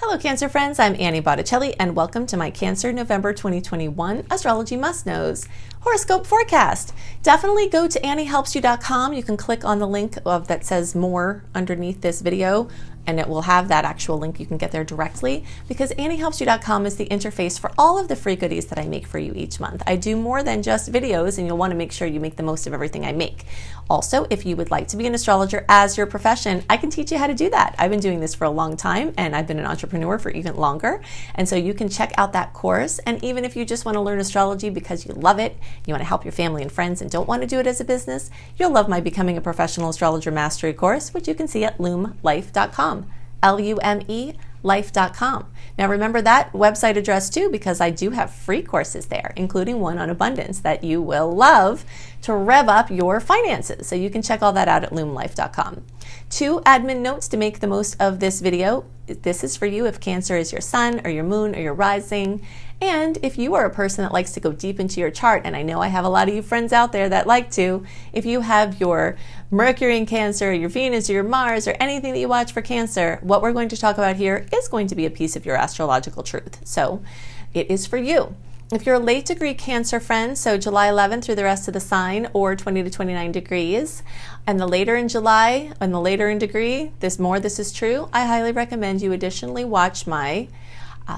Hello Cancer friends, I'm Annie Botticelli and welcome to my Cancer November 2021 Astrology Must-Knows Horoscope Forecast. Definitely go to anniehelpsyou.com. You can click on the link that says more underneath this video and it will have that actual link. You can get there directly because anniehelpsyou.com is the interface for all of the free goodies that I make for you each month. I do more than just videos and you'll want to make sure you make the most of everything I make. Also, if you would like to be an astrologer as your profession, I can teach you how to do that. I've been doing this for a long time and I've been an entrepreneur for even longer. And so you can check out that course. And even if you just want to learn astrology because you love it, you want to help your family and friends and don't want to do it as a business, you'll love my Becoming a Professional Astrologer Mastery Course, which you can see at lumelife.com. L-U-M-E life.com. Now remember that website address too because I do have free courses there, including one on abundance that you will love to rev up your finances. So you can check all that out at lumelife.com. 2 admin notes to make the most of this video. This is for you if Cancer is your sun or your moon or your rising. And if you are a person that likes to go deep into your chart, and I know I have a lot of you friends out there that like to, if you have your Mercury in Cancer, your Venus or your Mars or anything that you watch for Cancer, what we're going to talk about here is going to be a piece of your astrological truth. So it is for you. If you're a late degree Cancer friend, so July 11th through the rest of the sign or 20 to 29 degrees, and the later in July and the later in degree, this is true, I highly recommend you additionally watch my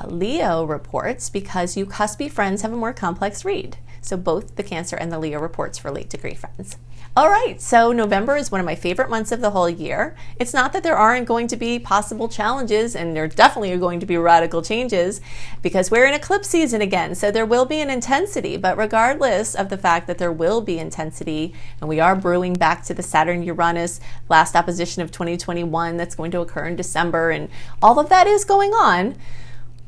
Leo reports because you cuspy friends have a more complex read. So both the Cancer and the Leo reports for late degree friends. All right, so November is one of my favorite months of the whole year. It's not that there aren't going to be possible challenges, and there definitely are going to be radical changes because we're in eclipse season again. So there will be an intensity, but regardless of the fact that there will be intensity, and we are brewing back to the Saturn-Uranus last opposition of 2021 that's going to occur in December, and all of that is going on.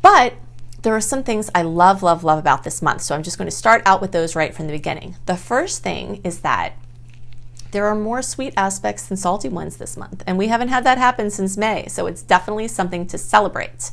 But there are some things I love about this month. So I'm just going to start out with those right from the beginning. The first thing is that there are more sweet aspects than salty ones this month. And we haven't had that happen since May. So it's definitely something to celebrate.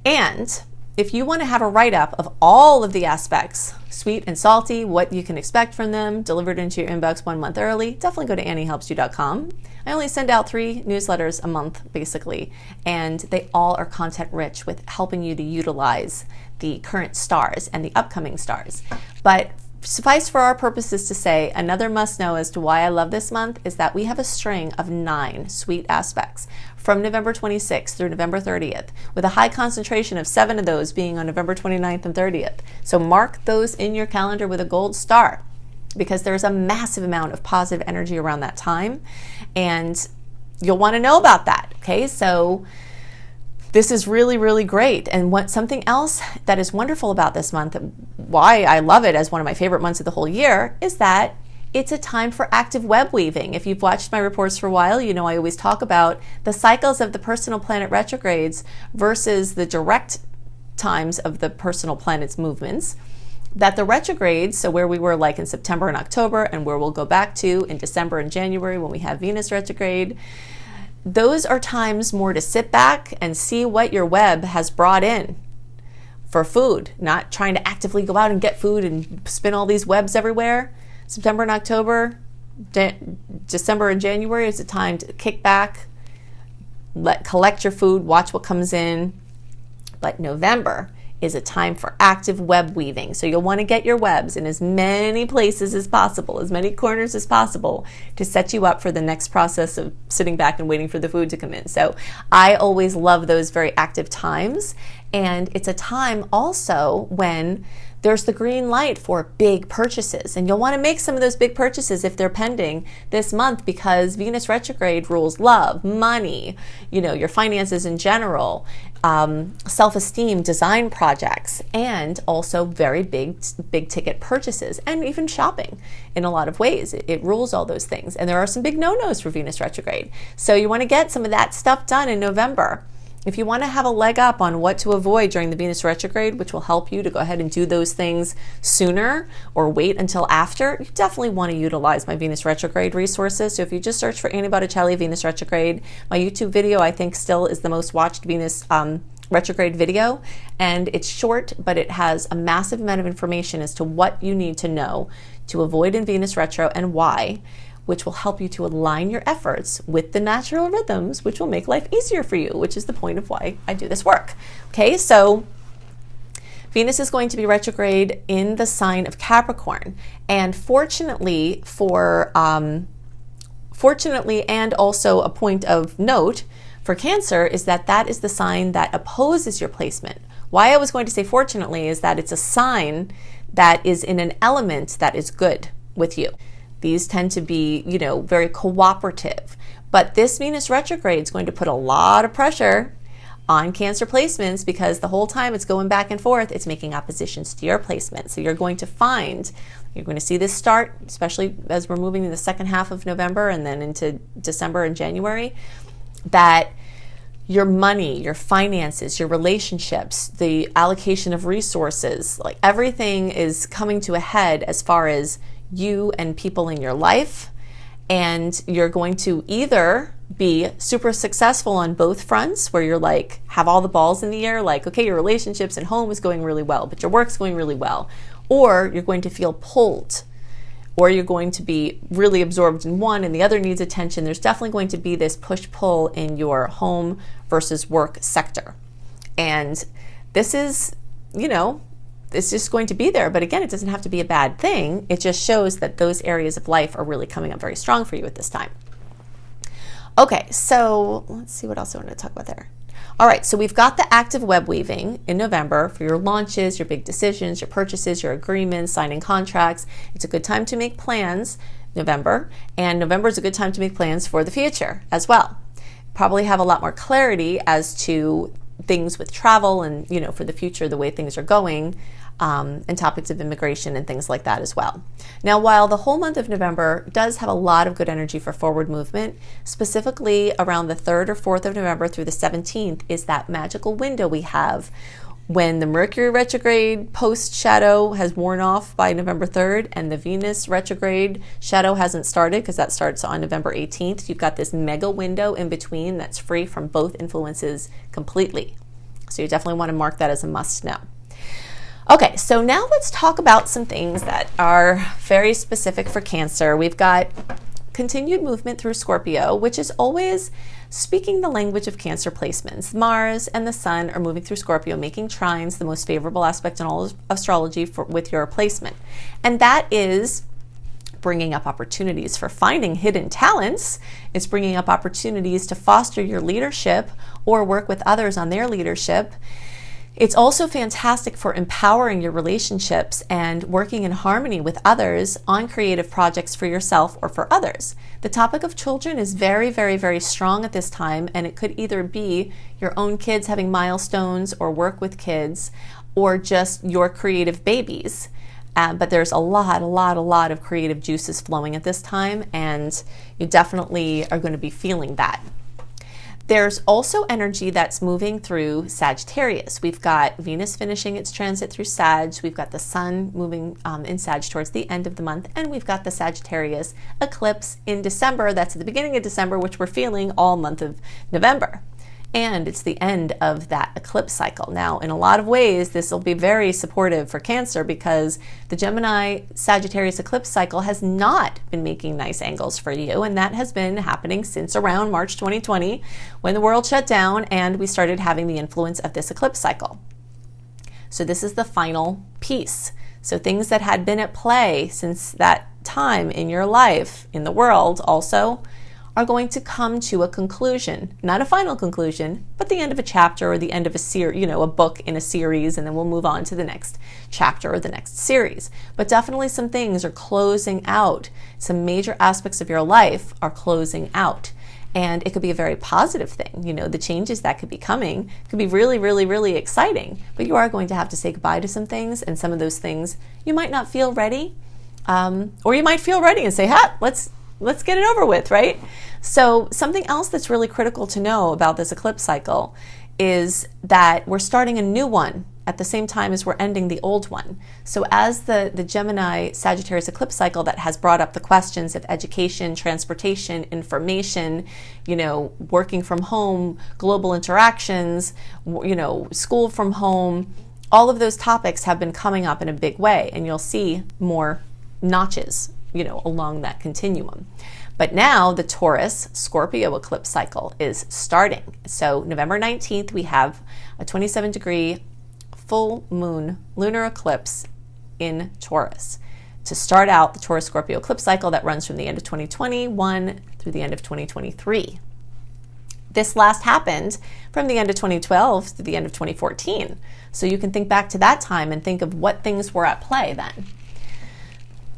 And if you want to have a write-up of all of the aspects, sweet and salty, what you can expect from them, delivered into your inbox 1 month early, definitely go to anniehelpsyou.com. I only send out 3 newsletters a month, basically, and they all are content-rich with helping you to utilize the current stars and the upcoming stars. But suffice for our purposes to say, another must-know as to why I love this month is that we have a string of 9 sweet aspects from November 26th through November 30th, with a high concentration of 7 of those being on November 29th and 30th. So mark those in your calendar with a gold star because there's a massive amount of positive energy around that time, and you'll want to know about that, okay? So this is really great. And something else that is wonderful about this month, why I love it as one of my favorite months of the whole year, is that it's a time for active web weaving. If you've watched my reports for a while, you know I always talk about the cycles of the personal planet retrogrades versus the direct times of the personal planet's movements. That the retrogrades, so where we were like in September and October, and where we'll go back to in December and January when we have Venus retrograde, those are times more to sit back and see what your web has brought in for food, not trying to actively go out and get food and spin all these webs everywhere. September and October, December and January is a time to kick back, collect your food, watch what comes in. But November is a time for active web weaving. So you'll want to get your webs in as many places as possible, as many corners as possible to set you up for the next process of sitting back and waiting for the food to come in. So I always love those very active times. And it's a time also when there's the green light for big purchases. And you'll want to make some of those big purchases if they're pending this month because Venus retrograde rules love, money, your finances in general, self-esteem, design projects, and also very big ticket purchases and even shopping in a lot of ways. It rules all those things. And there are some big no-nos for Venus retrograde. So you want to get some of that stuff done in November. If you want to have a leg up on what to avoid during the Venus retrograde, which will help you to go ahead and do those things sooner or wait until after, you definitely want to utilize my Venus retrograde resources. So if you just search for Annie Botticelli Venus retrograde, my YouTube video I think still is the most watched Venus retrograde video, and it's short, but it has a massive amount of information as to what you need to know to avoid in Venus retro and why. which will help you to align your efforts with the natural rhythms, which will make life easier for you, which is the point of why I do this work. Okay, so Venus is going to be retrograde in the sign of Capricorn. And fortunately and also a point of note for Cancer is that that is the sign that opposes your placement. Why I was going to say fortunately is that it's a sign that is in an element that is good with you. These tend to be, very cooperative. But this Venus retrograde is going to put a lot of pressure on Cancer placements because the whole time it's going back and forth, it's making oppositions to your placement. So you're going to see this start, especially as we're moving in the second half of November and then into December and January, that your money, your finances, your relationships, the allocation of resources, like everything is coming to a head as far as you and people in your life. And you're going to either be super successful on both fronts, where you're like, have all the balls in the air, like, okay, your relationships and home is going really well, but your work's going really well. Or you're going to feel pulled, or you're going to be really absorbed in one and the other needs attention. There's definitely going to be this push-pull in your home versus work sector. And this is, it's just going to be there. But again, it doesn't have to be a bad thing. It just shows that those areas of life are really coming up very strong for you at this time. Okay, so let's see what else I want to talk about there. All right, so we've got the active web weaving in November for your launches, your big decisions, your purchases, your agreements, signing contracts. It's a good time to make plans, November, and November is a good time to make plans for the future as well. Probably have a lot more clarity as to things with travel and, for the future, the way things are going, and topics of immigration and things like that as well. Now, while the whole month of November does have a lot of good energy for forward movement, specifically around the 3rd or 4th of November through the 17th is that magical window we have when the Mercury retrograde post shadow has worn off by November 3rd and the Venus retrograde shadow hasn't started, because that starts on November 18th. You've got this mega window in between that's free from both influences completely. So you definitely want to mark that as a must know. Okay, so now let's talk about some things that are very specific for Cancer. We've got continued movement through Scorpio, which is always speaking the language of Cancer placements. Mars and the Sun are moving through Scorpio, making trines the most favorable aspect in all of astrology with your placement. And that is bringing up opportunities for finding hidden talents. It's bringing up opportunities to foster your leadership or work with others on their leadership. It's also fantastic for empowering your relationships and working in harmony with others on creative projects for yourself or for others. The topic of children is very, very, very strong at this time, and it could either be your own kids having milestones or work with kids, or just your creative babies. But there's a lot of creative juices flowing at this time, and you definitely are going to be feeling that. There's also energy that's moving through Sagittarius. We've got Venus finishing its transit through Sag. We've got the Sun moving in Sag towards the end of the month. And we've got the Sagittarius eclipse in December. That's at the beginning of December, which we're feeling all month of November. And it's the end of that eclipse cycle. Now, in a lot of ways, this will be very supportive for Cancer because the Gemini-Sagittarius eclipse cycle has not been making nice angles for you, and that has been happening since around March 2020 when the world shut down and we started having the influence of this eclipse cycle. So this is the final piece. So things that had been at play since that time in your life, in the world also, are going to come to a conclusion, not a final conclusion, but the end of a chapter or the end of a book in a series, and then we'll move on to the next chapter or the next series. But definitely some things are closing out. Some major aspects of your life are closing out. And it could be a very positive thing. The changes that could be coming could be really, really, really exciting. But you are going to have to say goodbye to some things, and some of those things you might not feel ready, or you might feel ready and say, let's get it over with, right? So something else that's really critical to know about this eclipse cycle is that we're starting a new one at the same time as we're ending the old one. So as the Gemini Sagittarius eclipse cycle that has brought up the questions of education, transportation, information, working from home, global interactions, school from home, all of those topics have been coming up in a big way, and you'll see more notches along that continuum. But now the Taurus Scorpio eclipse cycle is starting. So November 19th, we have a 27-degree full moon lunar eclipse in Taurus to start out the Taurus Scorpio eclipse cycle that runs from the end of 2021 through the end of 2023. This last happened from the end of 2012 to the end of 2014. So you can think back to that time and think of what things were at play then.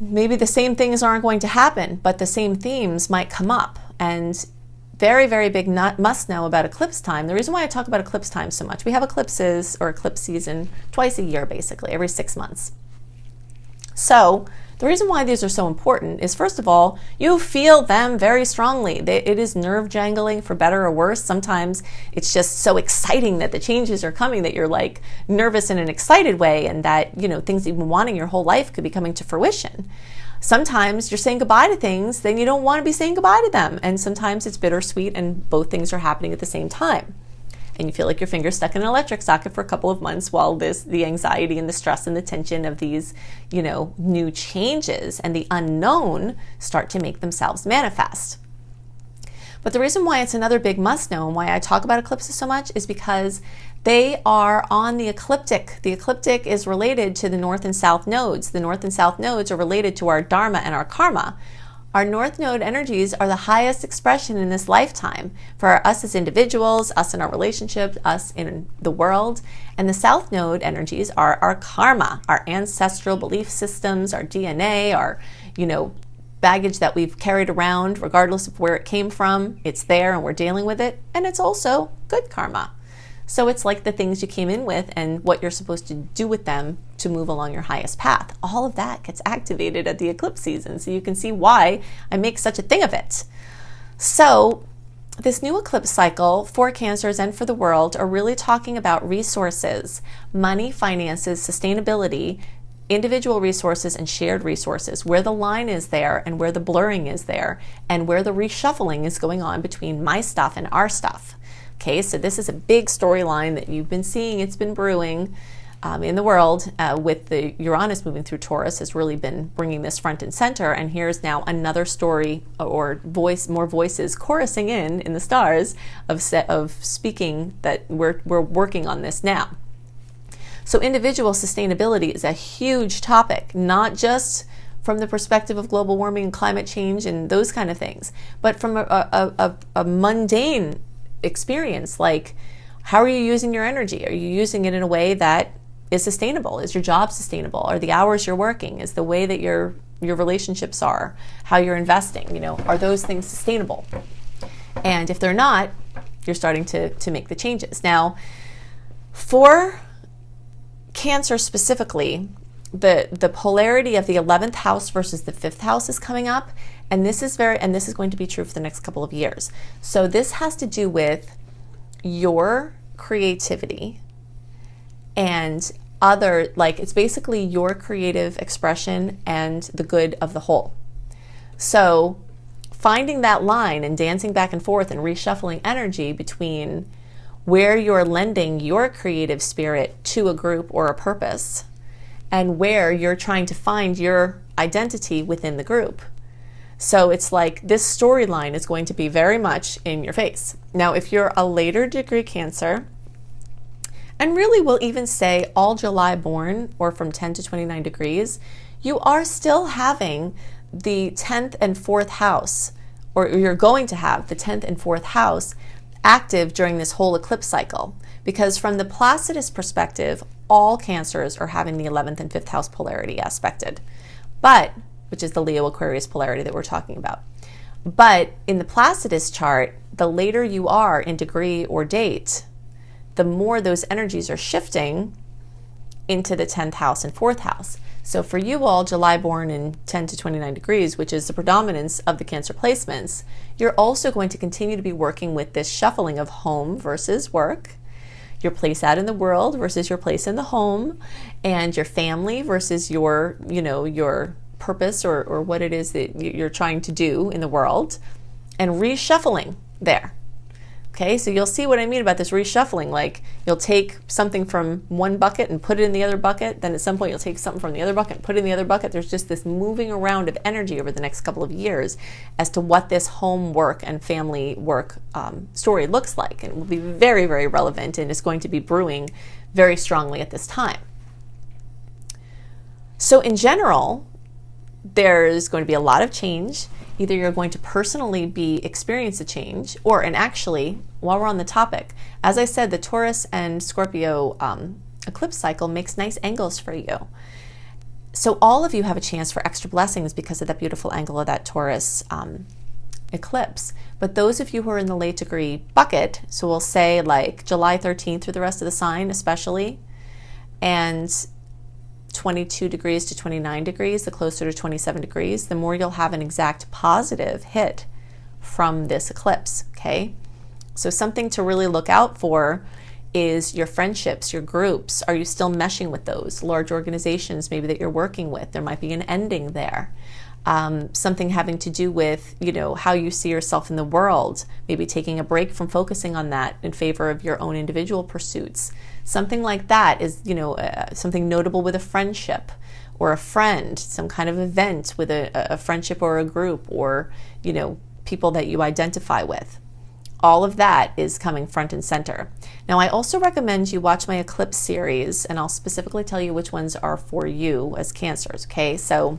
Maybe the same things aren't going to happen, but the same themes might come up. And very, very big must know about eclipse time. The reason why I talk about eclipse time so much, we have eclipses or eclipse season twice a year, basically, every 6 months. So the reason why these are so important is, first of all, you feel them very strongly. It is nerve jangling for better or worse. Sometimes it's just so exciting that the changes are coming that you're like nervous in an excited way, and that, things you've been wanting your whole life could be coming to fruition. Sometimes you're saying goodbye to things, then you don't want to be saying goodbye to them. And sometimes it's bittersweet and both things are happening at the same time. And you feel like your finger's stuck in an electric socket for a couple of months while the anxiety and the stress and the tension of these, new changes and the unknown start to make themselves manifest. But the reason why it's another big must know and why I talk about eclipses so much is because they are on the ecliptic. The ecliptic is related to the north and south nodes. The north and south nodes are related to our dharma and our karma. Our north node energies are the highest expression in this lifetime for us as individuals, us in our relationships, us in the world. And the south node energies are our karma, our ancestral belief systems, our DNA, our, baggage that we've carried around, regardless of where it came from. It's there and we're dealing with it. And it's also good karma. So it's like the things you came in with and what you're supposed to do with them to move along your highest path. All of that gets activated at the eclipse season. So you can see why I make such a thing of it. So this new eclipse cycle for Cancers and for the world are really talking about resources, money, finances, sustainability, individual resources and shared resources, where the line is there and where the blurring is there and where the reshuffling is going on between my stuff and our stuff. Okay, so this is a big storyline that you've been seeing. It's been brewing in the world with the Uranus moving through Taurus has really been bringing this front and center. And here's now another story or more voices chorusing in the stars of speaking that we're working on this now. So individual sustainability is a huge topic, not just from the perspective of global warming and climate change and those kind of things, but from a mundane experience, like how are you using your energy? Are you using it in a way that is sustainable? Is your job sustainable? Are the hours you're working? Is the way that your relationships are? How you're investing? Are those things sustainable? And if they're not, you're starting to make the changes. Now, for Cancer specifically, the polarity of the 11th house versus the 5th house is coming up, and this is going to be true for the next couple of years. So this has to do with your creativity and it's basically your creative expression and the good of the whole. So finding that line and dancing back and forth and reshuffling energy between where you're lending your creative spirit to a group or a purpose and where you're trying to find your identity within the group. So it's like this storyline is going to be very much in your face. Now, if you're a later degree Cancer, and really we'll even say all July born or from 10 to 29 degrees, you are still having the 10th and 4th house, or you're going to have the 10th and 4th house active during this whole eclipse cycle. Because from the Placidus perspective, all Cancers are having the 11th and 5th house polarity aspected, which is the Leo Aquarius polarity that we're talking about. But in the Placidus chart, the later you are in degree or date, the more those energies are shifting into the 10th house and 4th house. So for you all July born in 10 to 29 degrees, which is the predominance of the Cancer placements, you're also going to continue to be working with this shuffling of home versus work, your place out in the world versus your place in the home, and your family versus your purpose or what it is that you're trying to do in the world, and reshuffling there. Okay, so you'll see what I mean about this reshuffling. Like, you'll take something from one bucket and put it in the other bucket. Then at some point you'll take something from the other bucket and put it in the other bucket. There's just this moving around of energy over the next couple of years as to what this home work and family work story looks like. And it will be very, very relevant, and is going to be brewing very strongly at this time. So in general, there's going to be a lot of change. Either you're going to personally experience a change, and actually, while we're on the topic, as I said, the Taurus and Scorpio eclipse cycle makes nice angles for you. So all of you have a chance for extra blessings because of that beautiful angle of that Taurus eclipse. But those of you who are in the late degree bucket, so we'll say like July 13th through the rest of the sign especially, and 22 degrees to 29 degrees, the closer to 27 degrees, the more you'll have an exact positive hit from this eclipse, okay? So something to really look out for is your friendships, your groups. Are you still meshing with those large organizations maybe that you're working with? There might be an ending there. Something having to do with, how you see yourself in the world, maybe taking a break from focusing on that in favor of your own individual pursuits. Something like that is, something notable with a friendship or a friend, some kind of event with a friendship or a group, or, people that you identify with. All of that is coming front and center. Now, I also recommend you watch my Eclipse series, and I'll specifically tell you which ones are for you as Cancers, okay? So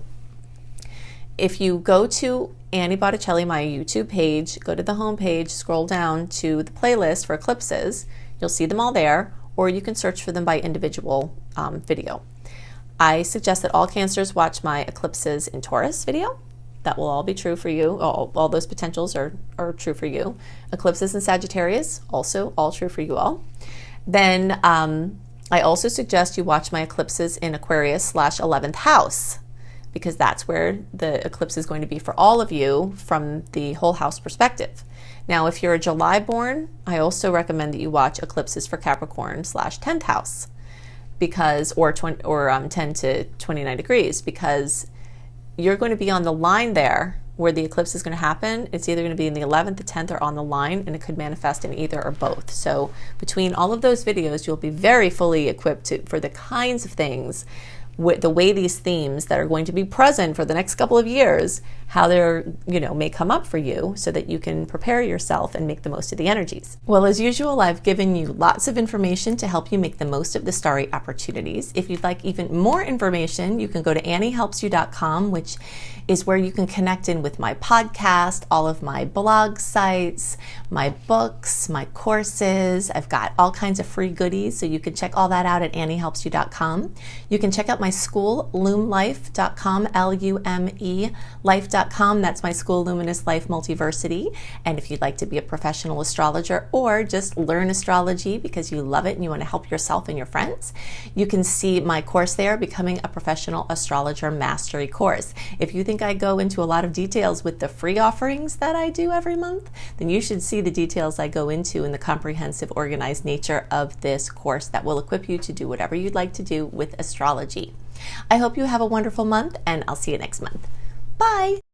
if you go to Annie Botticelli, my YouTube page, go to the home page, scroll down to the playlist for eclipses, you'll see them all there, or you can search for them by individual video. I suggest that all Cancers watch my eclipses in Taurus video. That will all be true for you. All those potentials are true for you. Eclipses in Sagittarius, also all true for you all. Then I also suggest you watch my eclipses in Aquarius / 11th house, because that's where the eclipse is going to be for all of you from the whole house perspective. Now, if you're a July born, I also recommend that you watch eclipses for Capricorn / 10th house, because, or 10 to 29 degrees, because you're going to be on the line there where the eclipse is going to happen. It's either going to be in the 11th, the 10th, or on the line, and it could manifest in either or both. So between all of those videos, you'll be very fully equipped for the kinds of things, the way these themes that are going to be present for the next couple of years, how they're, may come up for you so that you can prepare yourself and make the most of the energies. Well, as usual, I've given you lots of information to help you make the most of the starry opportunities. If you'd like even more information, you can go to anniehelpsyou.com, which is where you can connect in with my podcast, all of my blog sites, my books, my courses. I've got all kinds of free goodies, so you can check all that out at anniehelpsyou.com. You can check out my school, lumelife.com, L-U-M-E, life.com. That's my school, Luminous Life Multiversity. And if you'd like to be a professional astrologer or just learn astrology because you love it and you want to help yourself and your friends, you can see my course there, Becoming a Professional Astrologer Mastery Course. If you think I go into a lot of details with the free offerings that I do every month, then you should see the details I go into in the comprehensive, organized nature of this course that will equip you to do whatever you'd like to do with astrology. I hope you have a wonderful month, and I'll see you next month. Bye!